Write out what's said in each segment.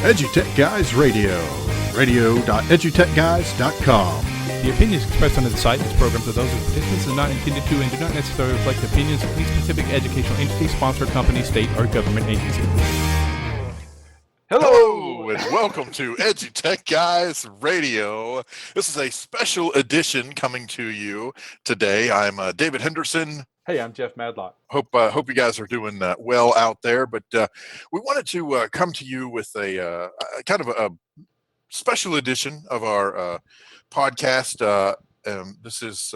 EduTechGuys Radio, radio.edutechguys.com. The opinions expressed under the site and its programs are those of participants and not intended to and do not necessarily reflect the opinions of any specific educational entity, sponsor, company, state, or government agency. Hello and welcome to EduTechGuys Radio. This is a special edition coming to you today. I'm David Henderson. Hey, I'm Jeff Madlock. Hope you guys are doing well out there. But we wanted to come to you with a kind of a special edition of our podcast. This is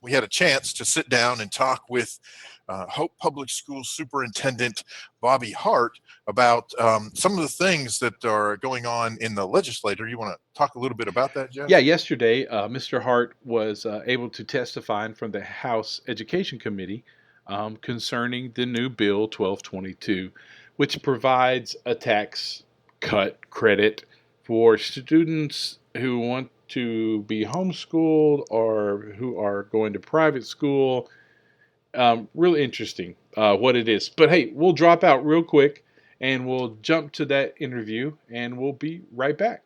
we had a chance to sit down and talk with Hope Public Schools Superintendent Bobby Hart about some of the things that are going on in the legislature. You want to talk a little bit about that, Jeff? Yeah, yesterday, Mr. Hart was able to testify in front of the House Education Committee concerning the new Bill 1222, which provides a tax cut credit for students who want to be homeschooled or who are going to private school. Really interesting what it is. But hey, we'll drop out real quick and we'll jump to that interview and we'll be right back.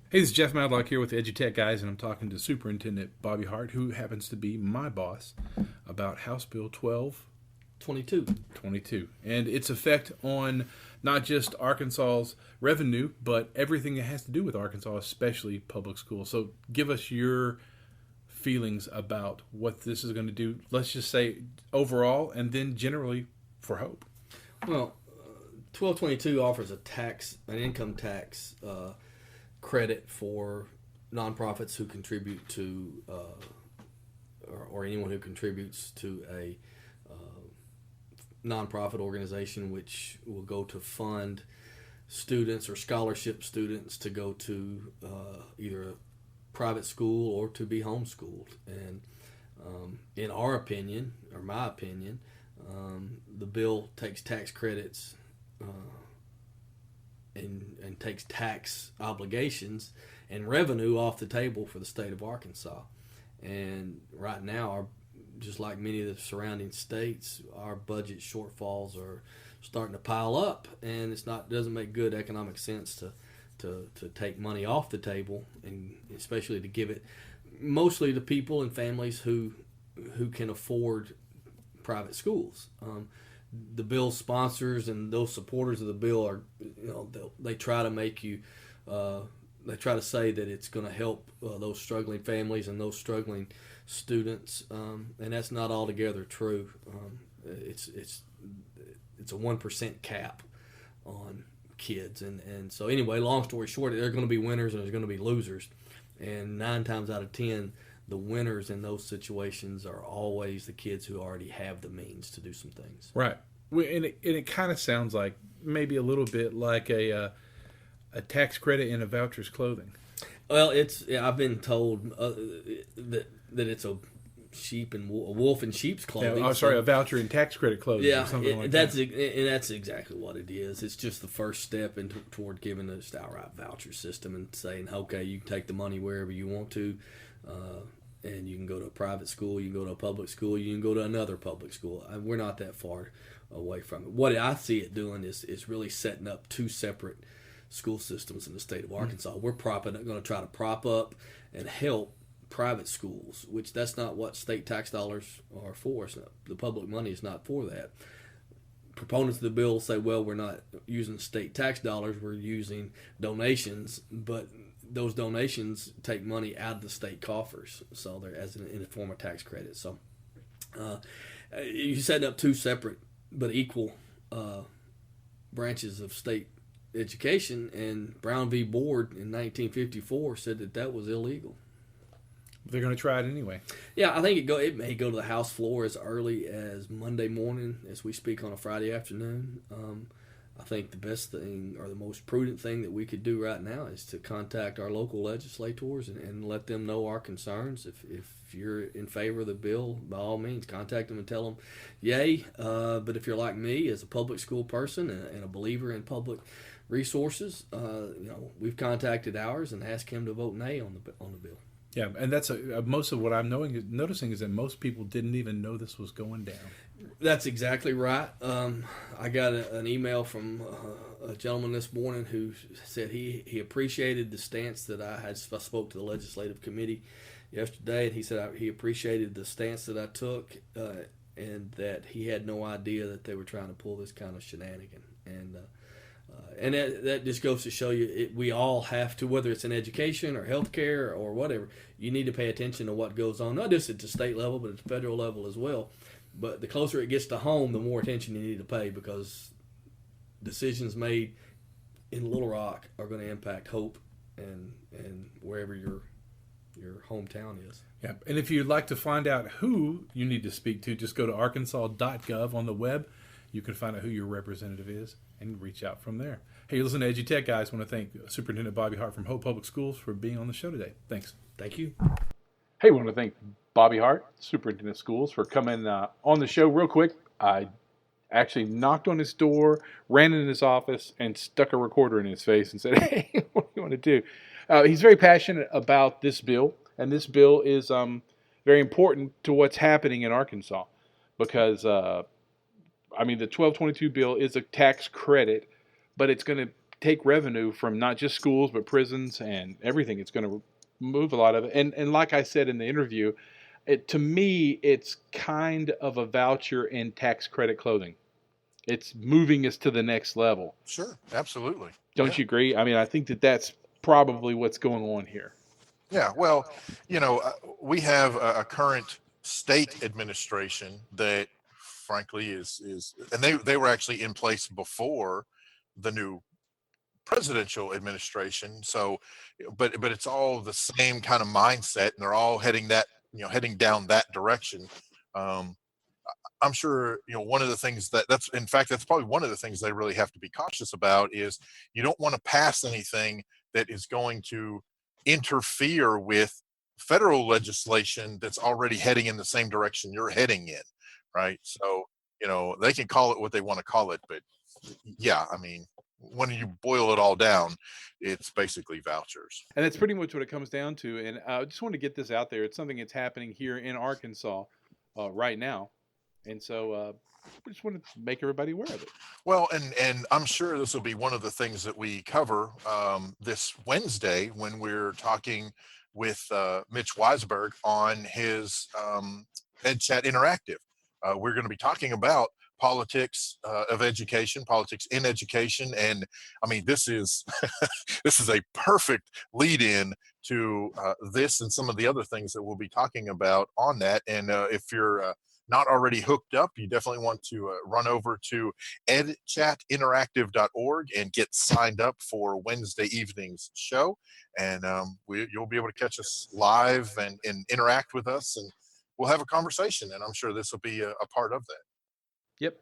Hey, this is Jeff Madlock here with EduTechGuys, and I'm talking to Superintendent Bobby Hart, who happens to be my boss, about House Bill 1222 and its effect on not just Arkansas's revenue, but everything that has to do with Arkansas, especially public schools. So give us your feelings about what this is going to do, let's just say overall, and then generally for Hope. Well, 1222 offers an income tax credit for nonprofits who contribute to, or anyone who contributes to a nonprofit organization, which will go to fund students or scholarship students to go to either a private school or to be homeschooled. And in our opinion, or my opinion, the bill takes tax credits and takes tax obligations and revenue off the table for the state of Arkansas. And right now, just like many of the surrounding states, our budget shortfalls are starting to pile up, and doesn't make good economic sense to take money off the table, and especially to give it mostly to people and families who can afford private schools. The bill's sponsors and those supporters of the bill are, they try to make you, they try to say that it's going to help those struggling families and those struggling students, and that's not altogether true. It's a 1% cap on kids, and so anyway, long story short, there are going to be winners and there's going to be losers, and 9 times out of 10, the winners in those situations are always the kids who already have the means to do some things. Right, and it kind of sounds like maybe a little bit like a tax credit in a voucher's clothing. Well, I've been told that it's a wolf in sheep's clothing. A voucher in tax credit clothing. Yeah, or something like that's that. And that's exactly what it is. It's just the first step toward giving us the outright voucher system and saying, okay, you can take the money wherever you want to, and you can go to a private school, you can go to a public school, you can go to another public school. We're not that far away from it. What I see it doing is really setting up 2 separate school systems in the state of Arkansas. We're going to try to prop up and help private schools, which that's not what state tax dollars are for. The public money is not for that. Proponents of the bill say, well, we're not using state tax dollars, we're using donations, but those donations take money out of the state coffers, so they're in the form of tax credit. So you're setting up 2 separate but equal branches of state education, and Brown v. Board in 1954 said that was illegal. They're going to try it anyway. Yeah, I think it may go to the House floor as early as Monday morning as we speak on a Friday afternoon. I think the best thing or the most prudent thing that we could do right now is to contact our local legislators and let them know our concerns. If you're in favor of the bill, by all means, contact them and tell them, yay. But if you're like me, as a public school person and a believer in public resources, we've contacted ours and asked him to vote nay on the bill. Yeah, and that's most of what I'm noticing is that most people didn't even know this was going down. That's exactly right. I got an email from a gentleman this morning who said he appreciated the stance that I spoke to the legislative committee yesterday, and he said he appreciated the stance that I took, and that he had no idea that they were trying to pull this kind of shenanigan. And that just goes to show you, we all have to, whether it's in education or healthcare or whatever, you need to pay attention to what goes on, not just at the state level, but at the federal level as well. But the closer it gets to home, the more attention you need to pay, because decisions made in Little Rock are going to impact Hope and wherever your hometown is. Yeah, and if you'd like to find out who you need to speak to, just go to arkansas.gov on the web. You can find out who your representative is and reach out from there. Hey, listen to EduTech Guys. I want to thank Superintendent Bobby Hart from Hope Public Schools for being on the show today. Thanks. Thank you. Hey, I want to thank Bobby Hart, Superintendent of Schools, for coming on the show real quick. I actually knocked on his door, ran in his office, and stuck a recorder in his face and said, hey, what do you want to do? He's very passionate about this bill, and this bill is very important to what's happening in Arkansas because, the 1222 bill is a tax credit, but it's going to take revenue from not just schools, but prisons and everything. It's going to move a lot of it. And like I said in the interview, to me, it's kind of a voucher in tax credit clothing. It's moving us to the next level. Sure, absolutely. Don't you agree? I think that's probably what's going on here. Yeah, well, we have a current state administration that frankly is and they were actually in place before the new presidential administration. So, but it's all the same kind of mindset, and they're all heading down that direction. I'm sure, one of the things that's probably one of the things they really have to be cautious about is you don't want to pass anything that is going to interfere with federal legislation that's already heading in the same direction you're heading in, right? So, they can call it what they want to call it, but yeah, when you boil it all down, it's basically vouchers. And that's pretty much what it comes down to. And I just want to get this out there. It's something that's happening here in Arkansas right now. And so we just want to make everybody aware of it. Well, and I'm sure this will be one of the things that we cover this Wednesday when we're talking with Mitch Weisberg on his EdChat Interactive. We're going to be talking about politics of education, politics in education, and this is this is a perfect lead-in to this and some of the other things that we'll be talking about on that. And if you're not already hooked up, you definitely want to run over to edchatinteractive.org and get signed up for Wednesday evening's show. And you'll be able to catch us live and interact with us, and we'll have a conversation. And I'm sure this will be a part of that. Yep.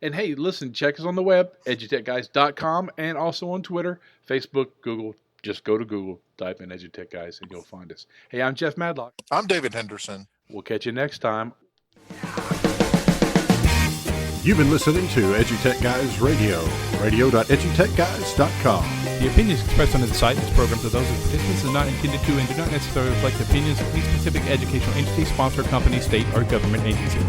And hey, listen, check us on the web, edutechguys.com, and also on Twitter, Facebook, Google. Just go to Google, type in EduTech Guys, and you'll find us. Hey, I'm Jeff Madlock. I'm David Henderson. We'll catch you next time. You've been listening to EduTech Guys Radio, radio.edutechguys.com. The opinions expressed on the site and its programs are those of participants and not intended to and do not necessarily reflect the opinions of any specific educational entity, sponsor, company, state, or government agency.